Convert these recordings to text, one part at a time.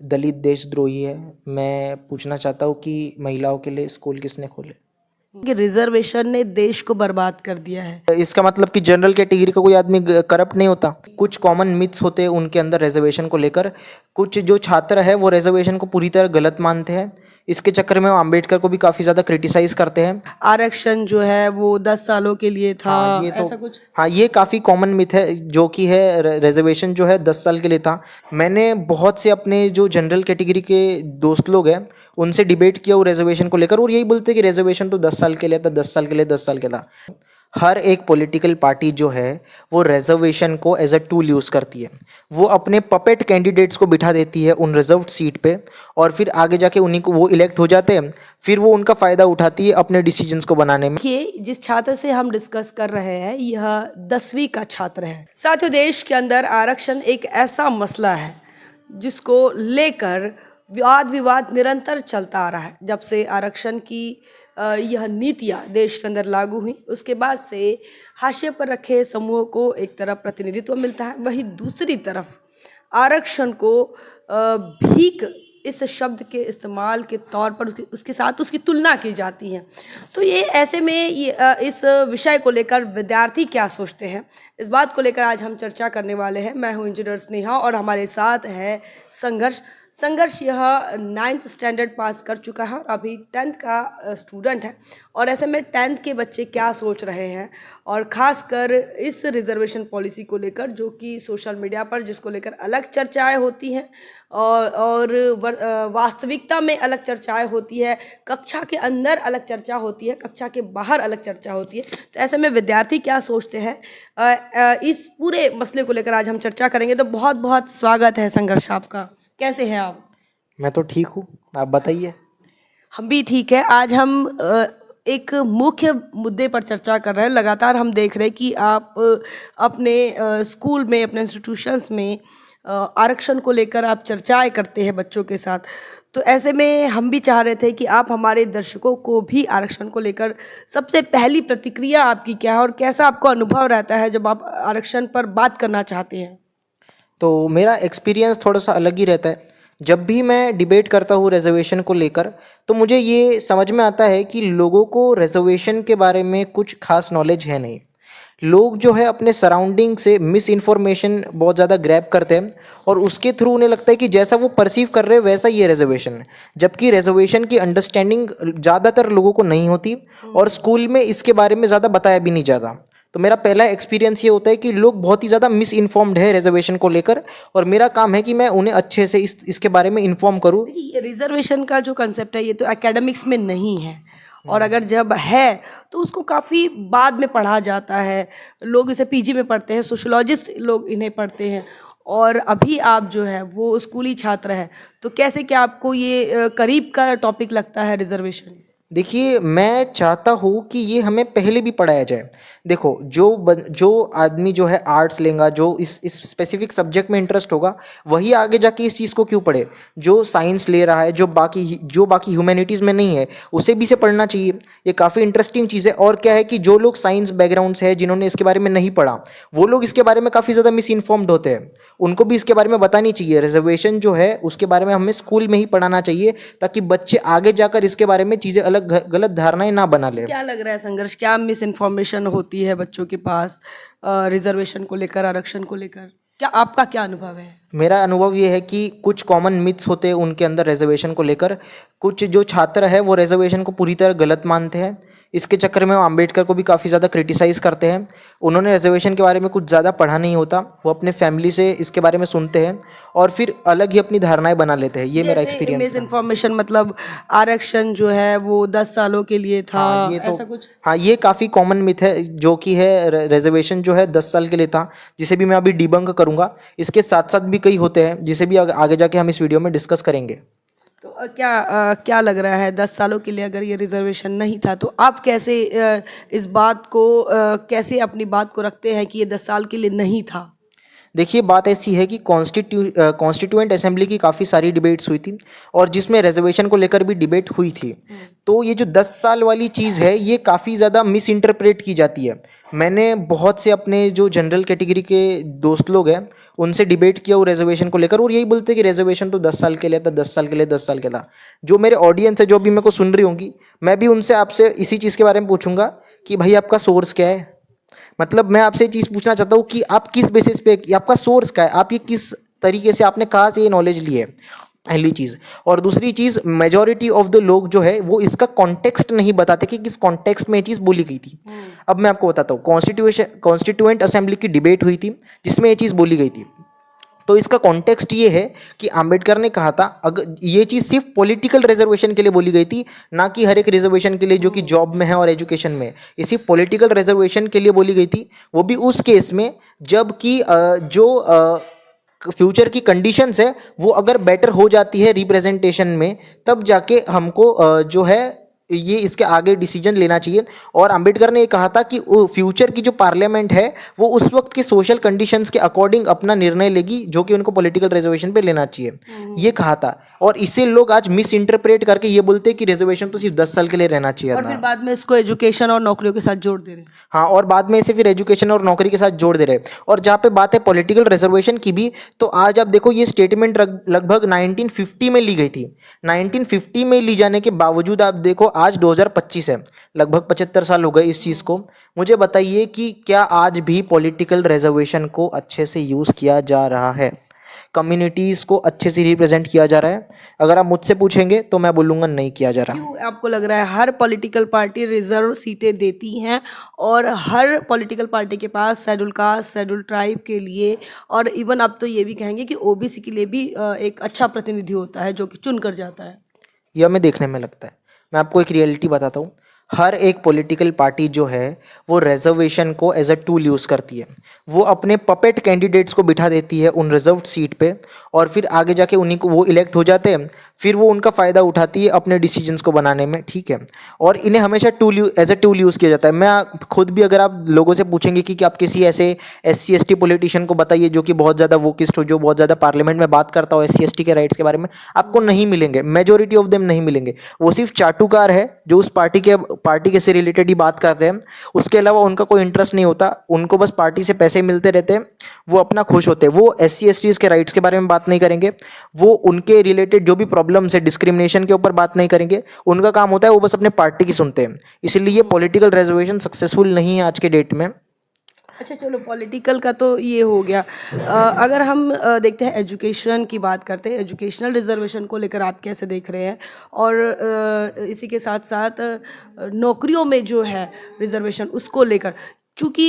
दलित देशद्रोही है। मैं पूछना चाहता हूँ कि महिलाओं के लिए स्कूल किसने खोले? कि रिजर्वेशन ने देश को बर्बाद कर दिया है। इसका मतलब कि जनरल कैटेगरी का कोई आदमी करप्ट नहीं होता? कुछ कॉमन मिथ्स होते हैं उनके अंदर रिजर्वेशन को लेकर। कुछ जो छात्र है वो रिजर्वेशन को पूरी तरह गलत मानते हैं। इसके चक्कर में वो अम्बेडकर को भी काफ़ी ज़्यादा क्रिटिसाइज करते हैं। आरक्षण जो है वो 10 सालों के लिए था, ऐसा कुछ। हाँ, ये काफ़ी कॉमन मिथ है जो कि है रिजर्वेशन जो है 10 साल के लिए था। मैंने बहुत से अपने जो जनरल कैटेगरी के दोस्त लोग हैं उनसे डिबेट किया वो रिजर्वेशन को लेकर, और यही बोलते हैं कि रिजर्वेशन तो 10 साल के लिए था, 10 साल के लिए, 10 साल के था। हर एक पॉलिटिकल पार्टी जो है वो रिजर्वेशन को एज अ टूल यूज़ करती है। वो अपने पपेट कैंडिडेट्स को बिठा देती है उन रिजर्व्ड सीट पे, और फिर आगे जाके उन्हीं को वो इलेक्ट हो जाते हैं। फिर वो उनका फ़ायदा उठाती है अपने डिसीजंस को बनाने में। ये जिस छात्र से हम डिस्कस कर रहे हैं यह 10वीं का छात्र है। साथियों, देश के अंदर आरक्षण एक ऐसा मसला है जिसको लेकर वाद विवाद निरंतर चलता आ रहा है। जब से आरक्षण की यह नीतियाँ देश के अंदर लागू हुई उसके बाद से हाशिए पर रखे समूहों को एक तरफ प्रतिनिधित्व मिलता है, वहीं दूसरी तरफ आरक्षण को भीख इस शब्द के इस्तेमाल के तौर पर उसके साथ उसकी तुलना की जाती है। तो ये ऐसे में इस विषय को लेकर विद्यार्थी क्या सोचते हैं, इस बात को लेकर आज हम चर्चा करने वाले हैं। मैं हूँ इंजीनियर स्नेहा और हमारे साथ है संघर्ष यह 9th स्टैंडर्ड पास कर चुका है और अभी 10th का स्टूडेंट है। और ऐसे में 10th के बच्चे क्या सोच रहे हैं और ख़ासकर इस रिजर्वेशन पॉलिसी को लेकर जो कि सोशल मीडिया पर जिसको लेकर अलग चर्चाएं होती हैं और वास्तविकता में अलग चर्चाएं होती है, कक्षा के अंदर अलग चर्चा होती है, कक्षा के बाहर अलग चर्चा होती है। तो ऐसे में विद्यार्थी क्या सोचते हैं इस पूरे मसले को लेकर आज हम चर्चा करेंगे। तो बहुत बहुत स्वागत है संघर्ष आपका। कैसे हैं आप? मैं तो ठीक हूँ, आप बताइए। हम भी ठीक है। आज हम एक मुख्य मुद्दे पर चर्चा कर रहे हैं। लगातार हम देख रहे हैं कि आप अपने स्कूल में, अपने इंस्टीट्यूशंस में आरक्षण को लेकर आप चर्चाएं करते हैं बच्चों के साथ। तो ऐसे में हम भी चाह रहे थे कि आप हमारे दर्शकों को भी आरक्षण को लेकर सबसे पहली प्रतिक्रिया आपकी क्या है और कैसा आपको अनुभव रहता है जब आप आरक्षण पर बात करना चाहते हैं। तो मेरा एक्सपीरियंस थोड़ा सा अलग ही रहता है। जब भी मैं डिबेट करता हूँ रिजर्वेशन को लेकर तो मुझे ये समझ में आता है कि लोगों को रिजर्वेशन के बारे में कुछ खास नॉलेज है नहीं। लोग जो है अपने सराउंडिंग से मिस इन्फॉर्मेशन बहुत ज़्यादा ग्रैब करते हैं और उसके थ्रू उन्हें लगता है कि जैसा वो परसीव कर रहे हैं वैसा ये रिजर्वेशन है, जबकि रिजर्वेशन की अंडरस्टैंडिंग ज़्यादातर लोगों को नहीं होती और स्कूल में इसके बारे में ज़्यादा बताया भी नहीं जाता। तो मेरा पहला एक्सपीरियंस ये होता है कि लोग बहुत ही ज़्यादा मिस इन्फॉर्म्ड है रिजर्वेशन को लेकर, और मेरा काम है कि मैं उन्हें अच्छे से इसके बारे में इन्फॉर्म करूँ। रिजर्वेशन का जो कंसेप्ट है ये तो एकेडमिक्स में नहीं है, और अगर जब है तो उसको काफ़ी बाद में पढ़ा जाता है। लोग इसे पीजी में पढ़ते हैं, सोशोलॉजिस्ट लोग इन्हें पढ़ते हैं। और अभी आप जो है वो स्कूली छात्र है, तो कैसे क्या आपको ये करीब का टॉपिक लगता है रिजर्वेशन? देखिए, मैं चाहता हूँ कि ये हमें पहले भी पढ़ाया जाए। देखो, जो आदमी जो है आर्ट्स लेगा, जो इस स्पेसिफिक सब्जेक्ट में इंटरेस्ट होगा, वही आगे जाके इस चीज़ को क्यों पढ़े। जो साइंस ले रहा है, जो बाकी ह्यूमैनिटीज़ में नहीं है, उसे भी इसे पढ़ना चाहिए। ये काफ़ी इंटरेस्टिंग चीज़ है। और क्या है कि जो लोग साइंस बैकग्राउंड से है, जिन्होंने इसके बारे में नहीं पढ़ा, वो लोग इसके बारे में काफ़ी ज़्यादा मिस इन्फॉर्म्ड होते हैं। उनको भी इसके बारे में बतानी चाहिए। रिजर्वेशन जो है उसके बारे में हमें स्कूल में ही पढ़ाना चाहिए, ताकि बच्चे आगे जाकर इसके बारे में चीज़ें अलग गलत धारणाएं ना बना ले। क्या लग रहा है संघर्ष, क्या मिस इन्फॉर्मेशन होती है बच्चों के पास रिजर्वेशन को लेकर, आरक्षण को लेकर? क्या आपका क्या अनुभव है? मेरा अनुभव ये है कि कुछ कॉमन मिथ्स होते हैं उनके अंदर रिजर्वेशन को लेकर। कुछ जो छात्र है वो रिजर्वेशन को पूरी तरह गलत मानते हैं। इसके चक्कर में वो अम्बेडकर को भी काफ़ी ज़्यादा क्रिटिसाइज़ करते हैं। उन्होंने रिजर्वेशन के बारे में कुछ ज़्यादा पढ़ा नहीं होता, वो अपने फैमिली से इसके बारे में सुनते हैं और फिर अलग ही अपनी धारणाएं बना लेते हैं। ये मेरा एक्सपीरियंस मिस है। इन्फॉर्मेशन मतलब आरक्षण जो है वो 10 सालों के लिए था, ऐसा कुछ। हाँ, ये काफ़ी कॉमन मिथ है जो कि है रिजर्वेशन जो है 10 साल के लिए था, जिसे भी मैं अभी डिबंक करूँगा। इसके साथ साथ भी कई होते हैं जिसे भी आगे जाके हम इस वीडियो में डिस्कस करेंगे। तो क्या लग रहा है 10 सालों के लिए अगर ये रिजर्वेशन नहीं था तो आप कैसे इस बात को कैसे अपनी बात को रखते हैं कि ये 10 साल के लिए नहीं था? देखिए बात ऐसी है कि कॉन्स्टिट्यूएंट असेंबली की काफ़ी सारी डिबेट्स हुई थी और जिसमें रिजर्वेशन को लेकर भी डिबेट हुई थी। तो ये जो 10 साल वाली चीज़ है ये काफ़ी ज़्यादा मिस इंटरप्रेट की जाती है। मैंने बहुत से अपने जो जनरल कैटेगरी के दोस्त लोग हैं उनसे डिबेट किया वो रिजर्वेशन को लेकर और यही बोलते हैं कि रिजर्वेशन तो 10 साल के लिए था, 10 साल के लिए, 10 साल के था। जो मेरे ऑडियंस है जो भी मेरे को सुन रही होंगी, मैं भी उनसे आपसे इसी चीज़ के बारे में पूछूंगा कि भाई आपका सोर्स क्या है। मतलब मैं आपसे ये चीज़ पूछना चाहता हूँ कि आप किस बेसिस पे, कि आपका सोर्स क्या है, आप ये किस तरीके से, आपने कहाँ से ये नॉलेज ली है, पहली चीज़। और दूसरी चीज़, मेजॉरिटी ऑफ द लोग जो है वो इसका कॉन्टेक्स्ट नहीं बताते कि किस कॉन्टेक्स्ट में ये चीज़ बोली गई थी। अब मैं आपको बताता हूँ, कॉन्स्टिट्यूएंट असेंबली की डिबेट हुई थी जिसमें ये चीज़ बोली गई थी। तो इसका कॉन्टेक्स्ट ये है कि अंबेडकर ने कहा था, अगर ये चीज़ सिर्फ पॉलिटिकल रिजर्वेशन के लिए बोली गई थी, ना कि हर एक रिजर्वेशन के लिए जो कि जॉब में है और एजुकेशन में है। ये सिर्फ पॉलिटिकल रिजर्वेशन के लिए बोली गई थी, वो भी उस केस में जब कि जो फ्यूचर की कंडीशंस है वो अगर बेटर हो जाती है रिप्रेजेंटेशन में, तब जाके हमको जो है ये इसके आगे डिसीजन लेना चाहिए। और अंबेडकर ने ये कहा था कि फ्यूचर की जो पार्लियामेंट है वो उस वक्त के सोशल कंडीशंस के अकॉर्डिंग अपना निर्णय लेगी जो कि उनको पॉलिटिकल रिजर्वेशन पे लेना चाहिए, ये कहा था। और इसे लोग आज मिस इंटरप्रेट करके ये बोलते हैं कि रिजर्वेशन तो सिर्फ 10 साल के लिए रहना चाहिए और था। फिर बाद में इसको एजुकेशन और नौकरियों के साथ जोड़ दे रहे हैं। हाँ, और बाद में इसे फिर एजुकेशन और नौकरी के साथ जोड़ दे रहे। और जहाँ पे बात है पॉलिटिकल रिजर्वेशन की भी, तो आज आप देखो ये स्टेटमेंट लगभग 1950 में ली गई थी। 1950 में ली जाने के बावजूद आप देखो आज 2025 है, लगभग 75 साल हो गए इस चीज़ को। मुझे बताइए कि क्या आज भी पॉलिटिकल रिजर्वेशन को अच्छे से यूज़ किया जा रहा है, कम्युनिटीज़ को अच्छे से रिप्रेजेंट किया जा रहा है? अगर आप मुझसे पूछेंगे तो मैं बोलूँगा नहीं किया जा रहा। क्यों आपको लग रहा है हर पॉलिटिकल पार्टी रिजर्व सीटें देती हैं और हर पॉलिटिकल पार्टी के पास शेड्यूल कास्ट, शेड्यूल ट्राइब के लिए और इवन अब तो ये भी कहेंगे कि ओबीसी के लिए भी एक अच्छा प्रतिनिधि होता है जो कि चुन कर जाता है? यह हमें देखने में लगता है। मैं आपको एक रियलिटी बताता हूँ, हर एक पॉलिटिकल पार्टी जो है वो रिजर्वेशन को एज अ टूल यूज़ करती है। वो अपने पपेट कैंडिडेट्स को बिठा देती है उन रिजर्व्ड सीट पे और फिर आगे जाके उन्हीं को वो इलेक्ट हो जाते हैं, फिर वो उनका फ़ायदा उठाती है अपने डिसीजंस को बनाने में, ठीक है। और इन्हें हमेशा एज अ टूल यूज़ किया जाता है। मैं खुद भी, अगर आप लोगों से पूछेंगे कि आप किसी ऐसे SC ST पॉलिटिशियन को बताइए जो कि बहुत ज़्यादा वोकिस्ट हो, जो बहुत ज़्यादा पार्लियामेंट में बात करता हो SC ST के राइट्स के बारे में, आपको नहीं मिलेंगे, मेजोरिटी ऑफ देम नहीं मिलेंगे। वो सिर्फ चाटुकार है जो उस पार्टी के से रिलेटेड ही बात करते हैं, उसके अलावा उनका कोई इंटरेस्ट नहीं होता, उनको बस पार्टी से पैसे मिलते रहते हैं, वो अपना खुश होते हैं। वो SC STs के राइट्स के बारे में बात नहीं करेंगे, वो उनके रिलेटेड जो भी प्रॉब्लम्स है डिस्क्रिमिनेशन के ऊपर बात नहीं करेंगे। उनका काम होता है वो बस अपने पार्टी की सुनते हैं। इसलिए ये पॉलिटिकल रिजर्वेशन सक्सेसफुल नहीं है आज के डेट में। अच्छा चलो, पॉलिटिकल का तो ये हो गया। अगर हम देखते हैं एजुकेशन की बात करते हैं, एजुकेशनल रिजर्वेशन को लेकर आप कैसे देख रहे हैं? और इसी के साथ साथ नौकरियों में जो है रिजर्वेशन उसको लेकर, चूँकि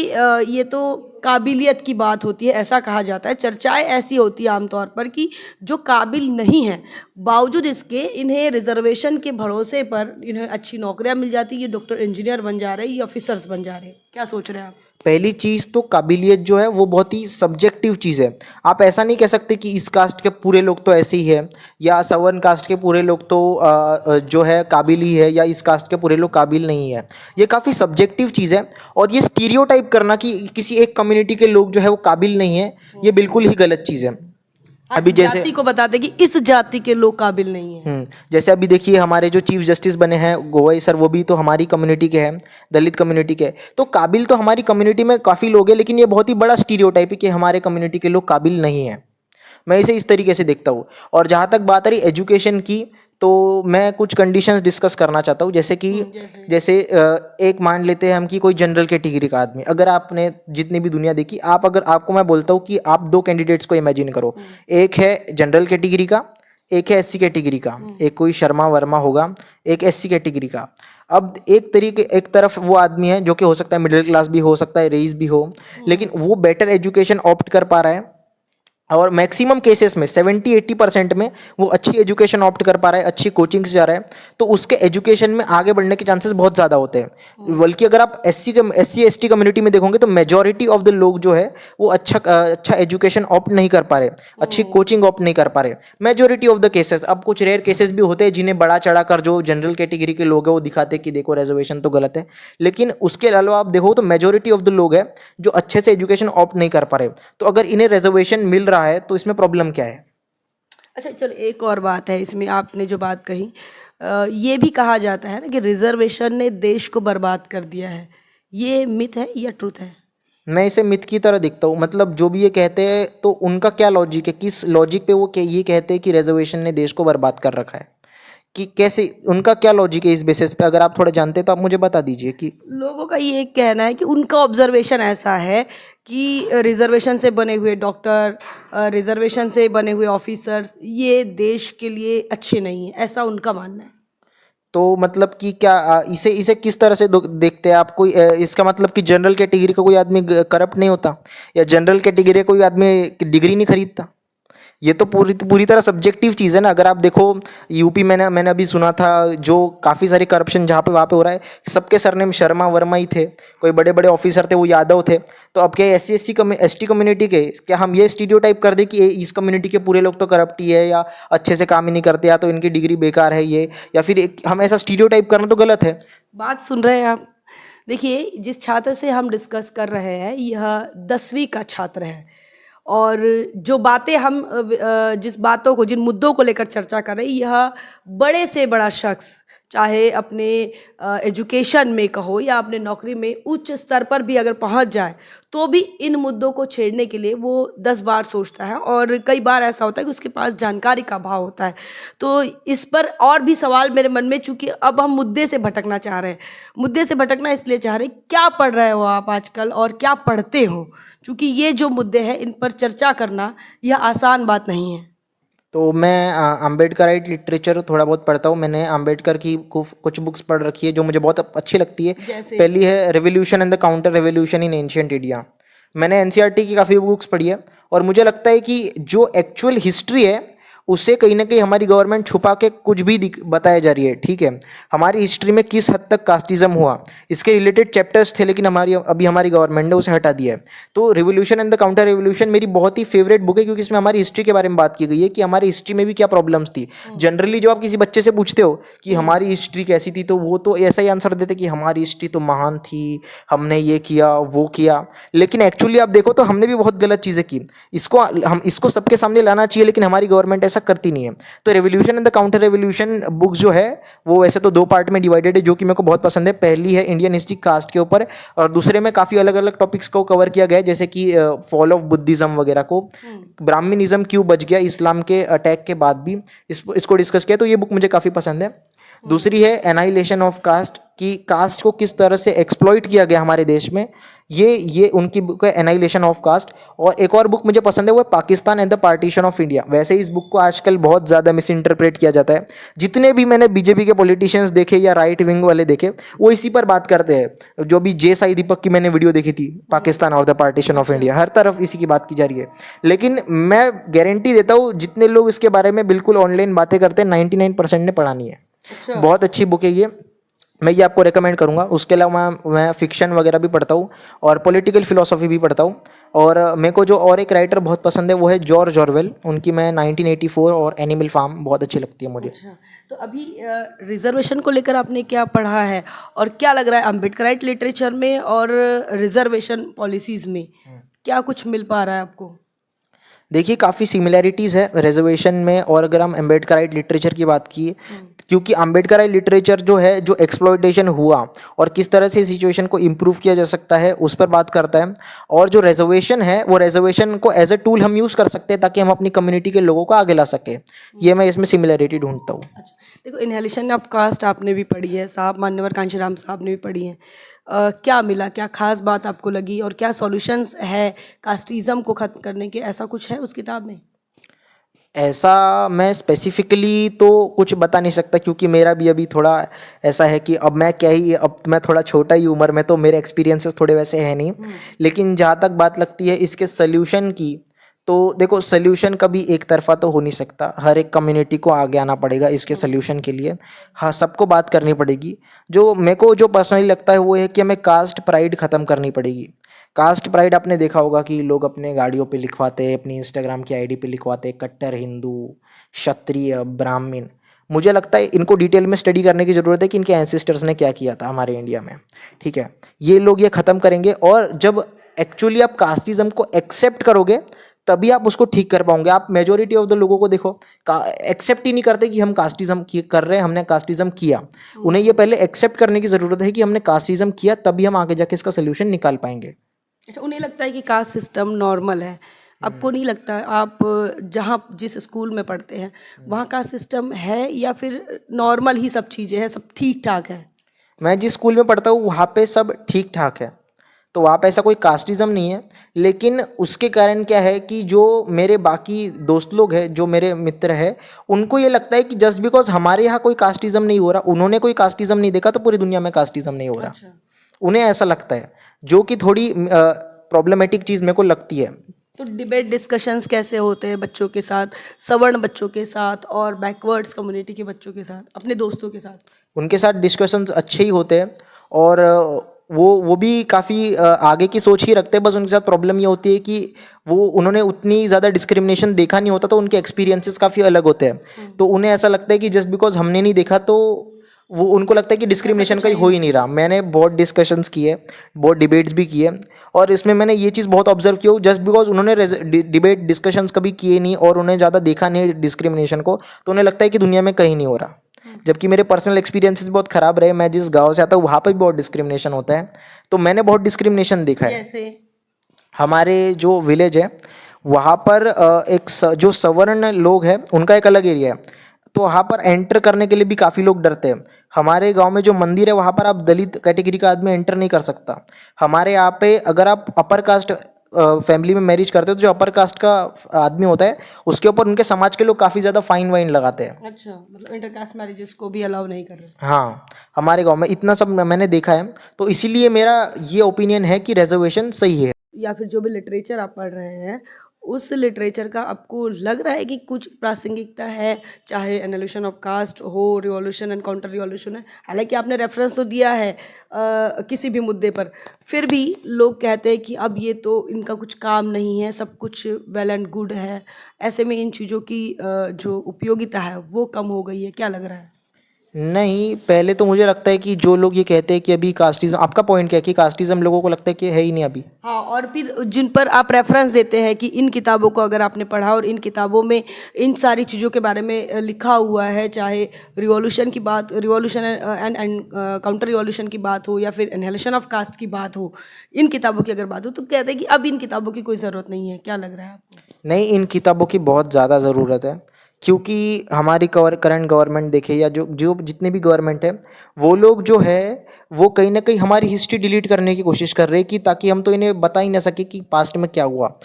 ये तो काबिलियत की बात होती है, ऐसा कहा जाता है, चर्चाएं ऐसी होती है आमतौर पर कि जो काबिल नहीं हैं बावजूद इसके इन्हें रिजर्वेशन के भरोसे पर इन्हें अच्छी नौकरियां मिल जाती है, ये डॉक्टर इंजीनियर बन जा रहे हैं, ये ऑफिसर्स बन जा रहे हैं। क्या सोच रहे हैं आप? पहली चीज़ तो काबिलियत जो है वो बहुत ही सब्जेक्टिव चीज़ है। आप ऐसा नहीं कह सकते कि इस कास्ट के पूरे लोग तो ऐसे ही है, या सवर्ण कास्ट के पूरे लोग तो जो है काबिल ही है, या इस कास्ट के पूरे लोग काबिल नहीं है। ये काफ़ी सब्जेक्टिव चीज़ है। और ये स्टीरियोटाइप करना कि किसी एक कम्युनिटी के लोग जो है वो काबिल नहीं है, ये बिल्कुल ही गलत चीज़ है। अभी जैसे जाति को बताते कि इस जाति के लोग काबिल नहीं है। जैसे अभी देखिए हमारे जो चीफ जस्टिस बने हैं गोगोई सर, वो भी तो हमारी कम्युनिटी के हैं, दलित कम्युनिटी के। तो काबिल तो हमारी कम्युनिटी में काफ़ी लोग हैं, लेकिन ये बहुत ही बड़ा स्टीरियोटाइप है कि हमारे कम्युनिटी के लोग काबिल नहीं हैं। मैं इसे इस तरीके से देखता हूँ। और जहाँ तक बात रही एजुकेशन की, तो मैं कुछ कंडीशंस डिस्कस करना चाहता हूँ। जैसे कि जैसे एक मान लेते हैं हम कि कोई जनरल कैटेगरी का आदमी, अगर आपने जितनी भी दुनिया देखी, आप अगर आपको मैं बोलता हूँ कि आप दो कैंडिडेट्स को इमेजिन करो, एक है जनरल कैटेगरी का, एक है SC कैटेगरी का। एक कोई शर्मा वर्मा होगा, एक SC कैटेगरी का। अब एक तरफ वो आदमी है जो कि हो सकता है मिडिल क्लास भी हो सकता है, रईस भी हो, लेकिन वो बेटर एजुकेशन ऑप्ट कर पा रहा है, और मैक्सिमम केसेस में 70-80% में वो अच्छी एजुकेशन ऑप्ट कर पा रहा है, अच्छी कोचिंग से जा रहा है, तो उसके एजुकेशन में आगे बढ़ने के चांसेस बहुत ज़्यादा होते हैं। बल्कि अगर आप एससी एसटी कम्युनिटी में देखोगे तो मेजॉरिटी ऑफ द लोग जो है वो अच्छा एजुकेशन ऑप्ट नहीं कर पा रहे, अच्छी कोचिंग ऑप्ट नहीं कर पा रहे, मेजॉरिटी ऑफ द केसेस। अब कुछ रेयर केसेस भी होते हैं जिन्हें बड़ा चढ़ा कर जो जनरल कैटेगरी के लोग हैं वो दिखाते हैं कि देखो रिजर्वेशन तो गलत है, लेकिन उसके अलावा आप देखो तो मेजॉरिटी ऑफ द लोग हैं जो अच्छे से एजुकेशन ऑप्ट नहीं कर पा रहे। तो अगर इन्हें रिजर्वेशन मिल रहा है तो इसमें प्रॉब्लम क्या है? अच्छा, चलो एक और बात है इसमें, आपने जो बात कही, ये भी कहा जाता है ना कि रिजर्वेशन ने देश को बर्बाद कर दिया है। ये मिथ है या ट्रुथ है? मैं इसे मिथ की तरह दिखता हूँ। मतलब जो भी ये कहते हैं तो उनका क्या लॉजिक है, किस लॉजिक पे वो ये कहते हैं कि रिजर्वेशन ने देश को बर्बाद कर रखा है, कि कैसे, उनका क्या लॉजिक है इस बेसिस पे? अगर आप थोड़ा जानते हैं तो आप मुझे बता दीजिए। कि लोगों का ये कहना है कि उनका ऑब्जर्वेशन ऐसा है कि रिजर्वेशन से बने हुए डॉक्टर, रिजर्वेशन से बने हुए ऑफिसर्स ये देश के लिए अच्छे नहीं हैं, ऐसा उनका मानना है। तो मतलब कि क्या इसे इसे किस तरह से देखते हैं आप? कोई इसका मतलब कि जनरल कैटेगरी का कोई आदमी करप्ट नहीं होता, या जनरल कैटेगरी का कोई आदमी डिग्री नहीं खरीदता? ये तो पूरी तरह सब्जेक्टिव चीज़ है ना। अगर आप देखो यूपी में ना, मैंने अभी सुना था जो काफ़ी सारी करप्शन जहाँ पे वहाँ पे हो रहा है, सबके सरनेम शर्मा वर्मा ही थे, कोई बड़े बड़े ऑफिसर थे वो यादव थे। तो अब क्या S C S T community के, क्या हम ये स्टीरियोटाइप कर दे कि इस कम्युनिटी के पूरे लोग तो करप्ट ही है, या अच्छे से काम ही नहीं करते, या तो इनकी डिग्री बेकार है ये, या फिर हम ऐसा स्टीरियोटाइप करना तो गलत है। बात सुन रहे हैं आप? देखिए, जिस छात्र से हम डिस्कस कर रहे हैं यह 10वीं का छात्र है, और जो बातें हम जिस बातों को, जिन मुद्दों को लेकर चर्चा कर रहे हैं, यह बड़े से बड़ा शख्स, चाहे अपने एजुकेशन में कहो या अपने नौकरी में उच्च स्तर पर भी अगर पहुंच जाए, तो भी इन मुद्दों को छेड़ने के लिए वो 10 बार सोचता है, और कई बार ऐसा होता है कि उसके पास जानकारी का अभाव होता है। तो इस पर और भी सवाल मेरे मन में, चूंकि अब हम मुद्दे से भटकना चाह रहे हैं। मुद्दे से भटकना इसलिए चाह रहे हैं, क्या पढ़ रहे हो आप आजकल और क्या पढ़ते हो, क्योंकि ये जो मुद्दे हैं इन पर चर्चा करना यह आसान बात नहीं है। तो मैं अम्बेडकराइट लिटरेचर थोड़ा बहुत पढ़ता हूँ। मैंने अम्बेडकर की कुछ बुक्स पढ़ रखी है जो मुझे बहुत अच्छी लगती है। जैसे? पहली है revolution and the counter revolution in ancient India. मैंने एनसीईआरटी की काफ़ी बुक्स पढ़ी है, और मुझे लगता है कि जो एक्चुअल हिस्ट्री है उससे कहीं ना कहीं हमारी गवर्नमेंट छुपा के कुछ भी बताया जा रही है। ठीक है, हमारी हिस्ट्री में किस हद तक कास्टिज्म हुआ इसके रिलेटेड चैप्टर्स थे, लेकिन अभी हमारी गवर्नमेंट ने उसे हटा दिया है। तो revolution and the counter revolution मेरी बहुत ही फेवरेट बुक है, क्योंकि इसमें हमारी हिस्ट्री के बारे में बात की गई है कि हमारी हिस्ट्री में भी क्या प्रॉब्लम्स थी। जनरली जब आप किसी बच्चे से पूछते हो कि हमारी हिस्ट्री कैसी थी, तो वो तो ऐसा ही आंसर देते कि हमारी हिस्ट्री तो महान थी, हमने ये किया वो किया। लेकिन एक्चुअली आप देखो तो हमने भी बहुत गलत चीज़ें की। इसको सबके सामने लाना चाहिए, लेकिन हमारी गवर्नमेंट ऐसा करती नहीं है। तो revolution and the counter revolution book जो है वो वैसे तो 2 पार्ट में डिवाइडेड है, जो कि मेरे को बहुत पसंद है। पहली है इंडियन हिस्ट्री कास्ट के ऊपर, और दूसरे में काफ़ी अलग अलग टॉपिक्स को कवर किया गया है, जैसे कि फॉल ऑफ बुद्धिज्म वगैरह को, ब्राह्मणिज्म क्यों बच गया इस्लाम के अटैक के बाद भी, इसको डिस्कस किया। तो ये बुक मुझे काफ़ी पसंद है। दूसरी है एनाइलेशन ऑफ कास्ट, कि कास्ट को किस तरह से एक्सप्लॉइट किया गया हमारे देश में, ये उनकी बुक है एनाइलेशन ऑफ कास्ट। और एक और बुक मुझे पसंद है वो है Pakistan and the partition of India. वैसे इस बुक को आजकल बहुत ज़्यादा मिस इंटरप्रेट किया जाता है। जितने भी मैंने बीजेपी के पॉलिटिशियंस देखे या राइट विंग वाले देखे, वो इसी पर बात करते हैं। जो भी जे साई दीपक की मैंने वीडियो देखी थी, पाकिस्तान और द पार्टीशन ऑफ इंडिया, हर तरफ इसी की बात की जा रही है। लेकिन मैं गारंटी देता हूँ जितने लोग इसके बारे में बिल्कुल ऑनलाइन बातें करते हैं, 99% ने पढ़ा नहीं है। अच्छा। बहुत अच्छी बुक है ये, मैं ये आपको रेकमेंड करूँगा। उसके अलावा मैं फिक्शन वगैरह भी पढ़ता हूँ, और पॉलिटिकल फिलोसॉफी भी पढ़ता हूँ। और मेरे को जो और एक राइटर बहुत पसंद है वो है जॉर्ज ऑरवेल। उनकी मैं 1984 और एनिमल फार्म बहुत अच्छी लगती है मुझे। अच्छा, तो अभी रिजर्वेशन को लेकर आपने क्या पढ़ा है, और क्या लग रहा है अम्बेडकराइट लिटरेचर में और रिजर्वेशन पॉलिसीज में क्या कुछ मिल पा रहा है आपको? देखिए काफ़ी सिमिलैरिटीज़ है रिजर्वेशन में, और अगर हम अम्बेडकराइट लिटरेचर की बात की, क्योंकि अम्बेडकराइट लिटरेचर जो है, जो एक्सप्लॉइटेशन हुआ और किस तरह से सिचुएशन को इम्प्रूव किया जा सकता है उस पर बात करता है। और जो रिजर्वेशन है वो रिजर्वेशन को एज ए टूल हम यूज़ कर सकते हैं ताकि हम अपनी कम्युनिटी के लोगों को आगे ला सकें। ये मैं इसमें सिमिलैरिटी ढूंढता हूँ। अच्छा, देखो, इनहेलेशन ऑफ कास्ट आपने भी पढ़ी है, साहब मान्यवर कांशीराम साहब ने भी पढ़ी है। क्या मिला, क्या खास बात आपको लगी, और क्या सॉल्यूशंस है कास्टिज्म को खत्म करने के, ऐसा कुछ है उस किताब में? ऐसा मैं स्पेसिफिकली तो कुछ बता नहीं सकता, क्योंकि मेरा भी अभी थोड़ा ऐसा है कि अब मैं थोड़ा छोटा ही उम्र में, तो मेरे एक्सपीरियंसेस थोड़े वैसे हैं नहीं। लेकिन जहाँ तक बात लगती है इसके सल्यूशन की, तो देखो सल्यूशन कभी एक तरफा तो हो नहीं सकता, हर एक कम्युनिटी को आगे आना पड़ेगा इसके सल्यूशन के लिए। हाँ, सबको बात करनी पड़ेगी। जो मेरे को जो पर्सनली लगता है वो है कि हमें कास्ट प्राइड ख़त्म करनी पड़ेगी। कास्ट प्राइड आपने देखा होगा कि लोग अपने गाड़ियों पे लिखवाते हैं, अपनी इंस्टाग्राम की आईडी पे लिखवाते हैं कट्टर हिंदू, क्षत्रिय, ब्राह्मण। मुझे लगता है इनको डिटेल में स्टडी करने की ज़रूरत है कि इनके एंसेस्टर्स ने क्या किया था हमारे इंडिया में। ठीक है, ये लोग ये ख़त्म करेंगे, और जब एक्चुअली आप कास्टिज्म को एक्सेप्ट करोगे तभी आप उसको ठीक कर पाओगे। आप मेजोरिटी ऑफ द लोगों को देखो, एक्सेप्ट ही नहीं करते कि हम कास्टिज्म कर रहे हैं, हमने कास्टिज्म किया। उन्हें ये पहले एक्सेप्ट करने की ज़रूरत है कि हमने कास्टिज्म किया, तभी हम आगे जाके इसका सोल्यूशन निकाल पाएंगे। अच्छा, उन्हें लगता है कि कास्ट सिस्टम नॉर्मल है। आपको नहीं लगता? आप जहाँ जिस स्कूल में पढ़ते हैं वहाँ का सिस्टम है या फिर नॉर्मल ही सब चीज़ें हैं, सब ठीक ठाक है? मैं जिस स्कूल में पढ़ता हूँ वहाँ पे सब ठीक ठाक है, तो वहाँ पे ऐसा कोई कास्टिज्म नहीं है। लेकिन उसके कारण क्या है कि जो मेरे बाकी दोस्त लोग हैं, जो मेरे मित्र हैं, उनको ये लगता है कि जस्ट बिकॉज हमारे यहाँ कोई कास्टिज्म नहीं हो रहा, उन्होंने कोई कास्टिज्म नहीं देखा, तो पूरी दुनिया में कास्टिज्म नहीं हो रहा। अच्छा। उन्हें ऐसा लगता है, जो कि थोड़ी प्रॉब्लमेटिक चीज़ मेरे को लगती है। तो डिबेट डिस्कशंस कैसे होते हैं बच्चों के साथ, सवर्ण बच्चों के साथ और बैकवर्ड्स कम्युनिटी के बच्चों के साथ, अपने दोस्तों के साथ? उनके साथ डिस्कशंस अच्छे ही होते हैं, और वो भी काफ़ी आगे की सोच ही रखते हैं। बस उनके साथ प्रॉब्लम ये होती है कि वो उन्होंने उतनी ज़्यादा डिस्क्रिमिनेशन देखा नहीं होता, तो उनके एक्सपीरियंसेस काफ़ी अलग होते हैं। तो उन्हें ऐसा लगता है कि जस्ट बिकॉज हमने नहीं देखा, तो वो उनको लगता है कि डिस्क्रिमिनेशन का हो ही नहीं रहा। मैंने बहुत डिस्कशंस किए, बहुत डिबेट्स भी किए, और इसमें मैंने ये चीज़ बहुत ऑब्जर्व की हो, जस्ट बिकॉज उन्होंने डिबेट डिस्कशंस कभी किए नहीं और उन्हें ज़्यादा देखा नहीं डिस्क्रिमिनेशन को, तो उन्हें लगता है कि दुनिया में कहीं नहीं हो रहा। जबकि मेरे पर्सनल एक्सपीरियंसेस बहुत ख़राब रहे। मैं जिस गांव से आता हूँ वहाँ पर भी बहुत डिस्क्रिमिनेशन होता है, तो मैंने बहुत डिस्क्रिमिनेशन देखा है। जैसे? हमारे जो विलेज है वहाँ पर जो सवर्ण लोग हैं उनका एक अलग एरिया है, तो वहाँ पर एंटर करने के लिए भी काफ़ी लोग डरते हैं। हमारे गांव में जो मंदिर है वहाँ पर आप दलित कैटेगरी का आदमी एंटर नहीं कर सकता। हमारे यहाँ पे अगर आप अपर कास्ट फैमिली में मैरिज करते हो, तो जो अपर कास्ट का आदमी होता है उसके ऊपर उनके समाज के लोग काफ़ी ज़्यादा फाइन वाइन लगाते हैं। अच्छा, मतलब इंटरकास्ट मैरिजेस को भी अलाउ नहीं कर रहे? हाँ, हमारे गांव में इतना सब मैंने देखा है, तो इसीलिए मेरा ये ओपिनियन है कि रिजर्वेशन सही है। या फिर जो भी लिटरेचर आप पढ़ रहे हैं उस लिटरेचर का आपको लग रहा है कि कुछ प्रासंगिकता है, चाहे एनालिसिस ऑफ कास्ट हो, रिवॉल्यूशन एंड काउंटर रिवॉल्यूशन है, हालांकि आपने रेफरेंस तो दिया है किसी भी मुद्दे पर, फिर भी लोग कहते हैं कि अब ये तो इनका कुछ काम नहीं है, सब कुछ वेल एंड गुड है, ऐसे में इन चीज़ों की जो उपयोगिता है वो कम हो गई है, क्या लग रहा है? नहीं, पहले तो मुझे लगता है कि जो लोग ये कहते हैं कि अभी कास्टिज्म, आपका पॉइंट क्या है कि कास्टिज्म लोगों को लगता है कि है ही नहीं अभी। हाँ, और फिर जिन पर आप रेफरेंस देते हैं कि इन किताबों को अगर आपने पढ़ा और इन किताबों में इन सारी चीज़ों के बारे में लिखा हुआ है, चाहे रिवॉल्यूशन एंड काउंटर रिवॉल्यूशन की बात हो या फिर एनहेलेशन ऑफ कास्ट की बात हो, इन किताबों की अगर बात हो, तो कहते हैं कि अब इन किताबों की कोई ज़रूरत नहीं है, क्या लग रहा है आपको? नहीं, इन किताबों की बहुत ज़्यादा ज़रूरत है, क्योंकि हमारी करंट गवर्नमेंट देखे या जो जो जितने भी गवर्नमेंट है, वो लोग जो है वो कहीं ना कहीं हमारी हिस्ट्री डिलीट करने की कोशिश कर रहे हैं, कि ताकि हम तो इन्हें बता ही ना सके कि पास्ट में क्या हुआ।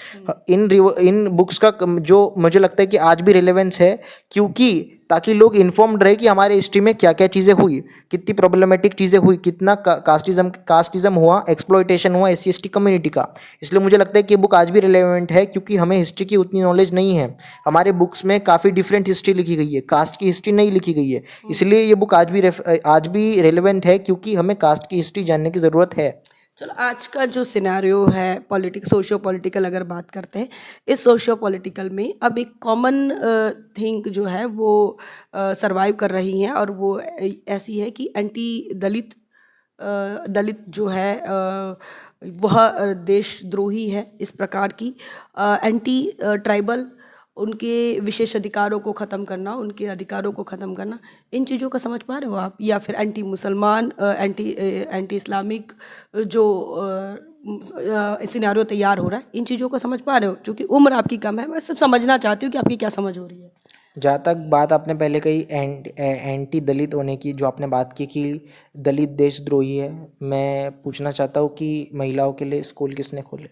इन बुक्स का जो मुझे लगता है कि आज भी रिलेवेंस है, क्योंकि ताकि लोग इन्फॉर्म्ड रहे कि हमारे हिस्ट्री में क्या क्या चीज़ें हुई, कितनी प्रॉब्लमेटिक चीज़ें हुई, कितना कास्टिज्म हुआ, एक्सप्लॉइटेशन हुआ SC ST कम्युनिटी का। इसलिए मुझे लगता है कि बुक आज भी रिलेवेंट है, क्योंकि हमें हिस्ट्री की उतनी नॉलेज नहीं है। हमारे बुक्स में काफ़ी डिफरेंट हिस्ट्री लिखी गई है, कास्ट की हिस्ट्री नहीं लिखी गई है। इसलिए ये बुक आज भी रिलेवेंट है, क्योंकि हमें कास्ट की हिस्ट्री जानने की ज़रूरत है। चलो, आज का जो सिनेरियो है सोशियो पॉलिटिकल अगर बात करते हैं, इस सोशियो पॉलिटिकल में अब एक कॉमन थिंग जो है वो सरवाइव कर रही हैं, और वो ऐसी है कि एंटी दलित दलित जो है वह देशद्रोही है, इस प्रकार की एंटी ट्राइबल, उनके विशेष अधिकारों को ख़त्म करना, उनके अधिकारों को ख़त्म करना, इन चीज़ों का समझ पा रहे हो आप? या फिर एंटी मुसलमान, एंटी इस्लामिक जो सिनेरियो तैयार हो रहा है, इन चीज़ों को समझ पा रहे हो? क्योंकि उम्र आपकी कम है, मैं सब समझना चाहती हूँ कि आपकी क्या समझ हो रही है। जहाँ तक बात आपने पहले कही एंटी दलित होने की, जो आपने बात की कि दलित देशद्रोही है, मैं पूछना चाहता हूँ कि महिलाओं के लिए स्कूल किसने खोले?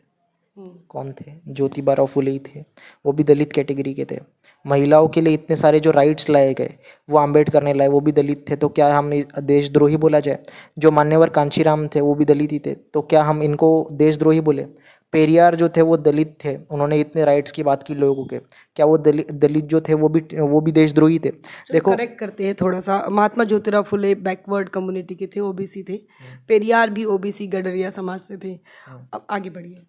कौन थे? ज्योतिबा फुले ही थे, वो भी दलित कैटेगरी के थे। महिलाओं के लिए इतने सारे जो राइट्स लाए गए वो अम्बेडकर ने लाए, वो भी दलित थे, तो क्या हम देशद्रोही बोला जाए? जो मान्यवर कांशीराम थे वो भी दलित ही थे, तो क्या हम इनको देशद्रोही बोले? पेरियार जो थे वो दलित थे, उन्होंने इतने राइट्स की बात की लोगों के, क्या वो दलित जो थे वो भी देशद्रोही थे? देखो, करेक्ट करते हैं थोड़ा सा, महात्मा ज्योतिराव फुले बैकवर्ड कम्युनिटी के थे, ओबीसी थे, पेरियार भी ओबीसी गडरिया समाज से थे। अब आगे बढ़िए।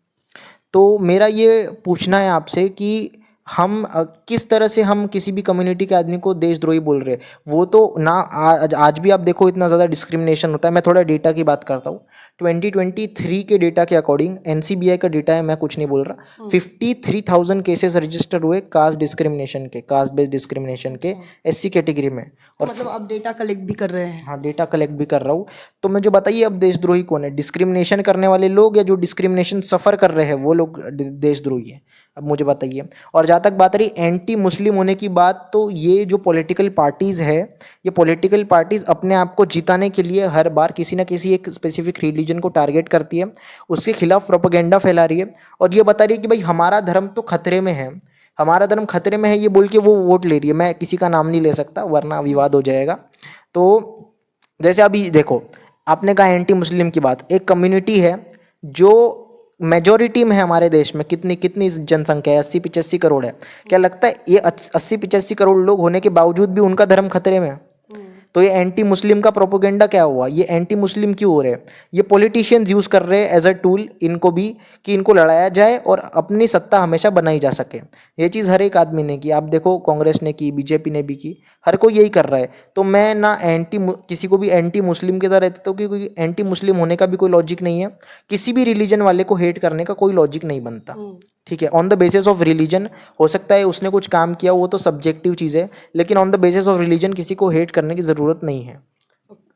तो मेरा ये पूछना है आपसे कि हम किस तरह से हम किसी भी कम्युनिटी के आदमी को देशद्रोही बोल रहे हैं? वो तो ना आज भी आप देखो इतना ज़्यादा डिस्क्रिमिनेशन होता है। मैं थोड़ा डेटा की बात करता हूँ। 2023 के डेटा के अकॉर्डिंग, एनसीबीआई का डेटा है, मैं कुछ नहीं बोल रहा, 53,000 केसेस रजिस्टर हुए कास्ट डिस्क्रिमिनेशन के, कास्ट बेस्ड डिस्क्रिमिनेशन के एससी कैटेगरी में। और मतलब आप डेटा कलेक्ट भी कर रहे हैं? हाँ, डेटा कलेक्ट भी कर रहा हूँ। तो मुझे बताइए, अब देशद्रोही कौन है? डिस्क्रिमिनेशन करने वाले लोग या जो डिस्क्रिमिनेशन सफ़र कर रहे हैं वो लोग देशद्रोही हैं? अब मुझे बताइए। और जहाँ तक बात रही एंटी मुस्लिम होने की बात, तो ये जो पॉलिटिकल पार्टीज़ है, ये पॉलिटिकल पार्टीज़ अपने आप को जिताने के लिए हर बार किसी ना किसी एक स्पेसिफिक रिलीजन को टारगेट करती है, उसके खिलाफ प्रोपेगेंडा फैला रही है और ये बता रही है कि भाई हमारा धर्म तो खतरे में है, हमारा धर्म खतरे में है, ये बोल के वो वोट ले रही है। मैं किसी का नाम नहीं ले सकता वरना विवाद हो जाएगा। तो जैसे अभी देखो, आपने कहा एंटी मुस्लिम की बात, एक कम्युनिटी है जो मेजॉरिटी में है हमारे देश में, कितनी कितनी जनसंख्या है, 80-85 करोड़ है। क्या लगता है ये 80-85 करोड़ लोग होने के बावजूद भी उनका धर्म खतरे में है? तो ये एंटी मुस्लिम का प्रोपोगेंडा क्या हुआ? ये एंटी मुस्लिम क्यों हो रहे हैं? ये पॉलिटिशियंस यूज़ कर रहे हैं एज अ टूल इनको भी, कि इनको लड़ाया जाए और अपनी सत्ता हमेशा बनाई जा सके। ये चीज़ हर एक आदमी ने की, आप देखो कांग्रेस ने की, बीजेपी ने भी की, हर कोई यही कर रहा है। तो मैं ना किसी को भी एंटी मुस्लिम की तरह रहता हूँ, क्योंकि एंटी मुस्लिम होने का भी कोई लॉजिक नहीं है, किसी भी रिलीजन वाले को हेट करने का कोई लॉजिक नहीं बनता। ठीक है, on the basis of religion हो सकता है उसने कुछ काम किया, वो तो सब्जेक्टिव चीज़ है, लेकिन on the basis of religion किसी को हेट करने की ज़रूरत नहीं है।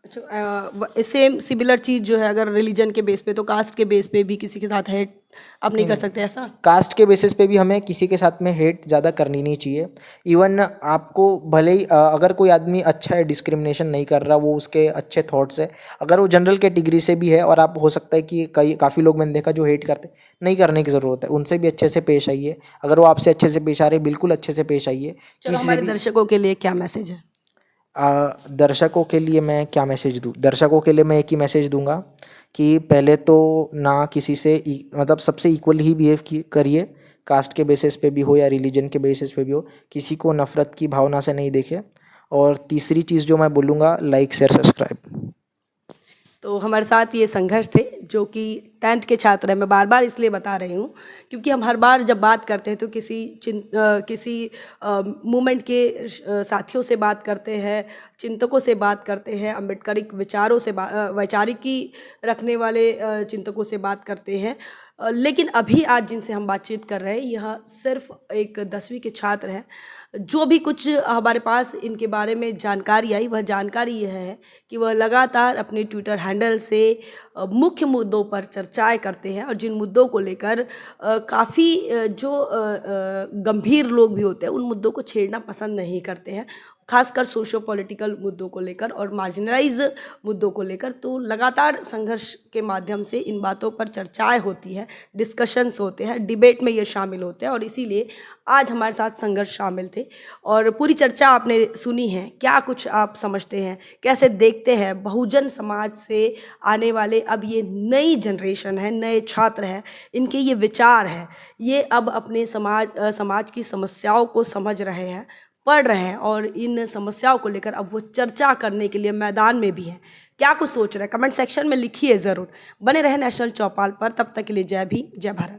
अच्छा, सेम सिमिलर चीज़ जो है अगर रिलीजन के बेस पे, तो कास्ट के बेस पे भी किसी के साथ हेट आप नहीं कर सकते ऐसा? कास्ट के बेसिस पे भी हमें किसी के साथ में हेट ज़्यादा करनी नहीं चाहिए। इवन आपको भले ही अगर कोई आदमी अच्छा है, डिस्क्रिमिनेशन नहीं कर रहा, वो उसके अच्छे थॉट्स है, अगर वो जनरल कैटेगरी से भी है, और आप हो सकता है कि काफ़ी लोग मैंने देखा जो हेट करते, नहीं करने की ज़रूरत है, उनसे भी अच्छे से पेश आइए। अगर वो आपसे अच्छे से पेश आ रहे, बिल्कुल अच्छे से पेश आइए। चलो, हमारे दर्शकों के लिए क्या मैसेज है? दर्शकों के लिए मैं क्या मैसेज दूँ? दर्शकों के लिए मैं एक ही मैसेज दूंगा कि पहले तो ना किसी से मतलब सबसे इक्वल ही बिहेव करिए, कास्ट के बेसिस पे भी हो या रिलीजन के बेसिस पे भी हो, किसी को नफ़रत की भावना से नहीं देखे। और तीसरी चीज़ जो मैं बोलूँगा, लाइक शेयर सब्सक्राइब। तो हमारे साथ ये संघर्ष थे जो कि 10th के छात्र हैं। मैं बार बार इसलिए बता रही हूँ क्योंकि हम हर बार जब बात करते हैं तो किसी मूवमेंट के साथियों से बात करते हैं, चिंतकों से बात करते हैं, अम्बेडकरिक विचारों से वैचारिकी रखने वाले चिंतकों से बात करते हैं। लेकिन अभी आज जिनसे हम बातचीत कर रहे हैं यह सिर्फ एक 10वीं के छात्र हैं। जो भी कुछ हमारे पास इनके बारे में जानकारी आई, वह जानकारी यह है कि वह लगातार अपने ट्विटर हैंडल से मुख्य मुद्दों पर चर्चाएं करते हैं और जिन मुद्दों को लेकर काफ़ी जो गंभीर लोग भी होते हैं उन मुद्दों को छेड़ना पसंद नहीं करते हैं, खासकर सोशो पॉलिटिकल मुद्दों को लेकर और मार्जिनलाइज मुद्दों को लेकर। तो लगातार संघर्ष के माध्यम से इन बातों पर चर्चाएं होती है, डिस्कशंस होते हैं, डिबेट में ये शामिल होते हैं और इसीलिए आज हमारे साथ संघर्ष शामिल थे और पूरी चर्चा आपने सुनी है। क्या कुछ आप समझते हैं, कैसे देखते हैं बहुजन समाज से आने वाले अब ये नई जनरेशन है, नए छात्र हैं, इनके ये विचार हैं, ये अब अपने समाज की समस्याओं को समझ रहे हैं, पढ़ रहे हैं और इन समस्याओं को लेकर अब वो चर्चा करने के लिए मैदान में भी हैं। क्या कुछ सोच रहे हैं कमेंट सेक्शन में लिखिए ज़रूर। बने रहे नेशनल चौपाल पर, तब तक के लिए जय भीम, जय भारत।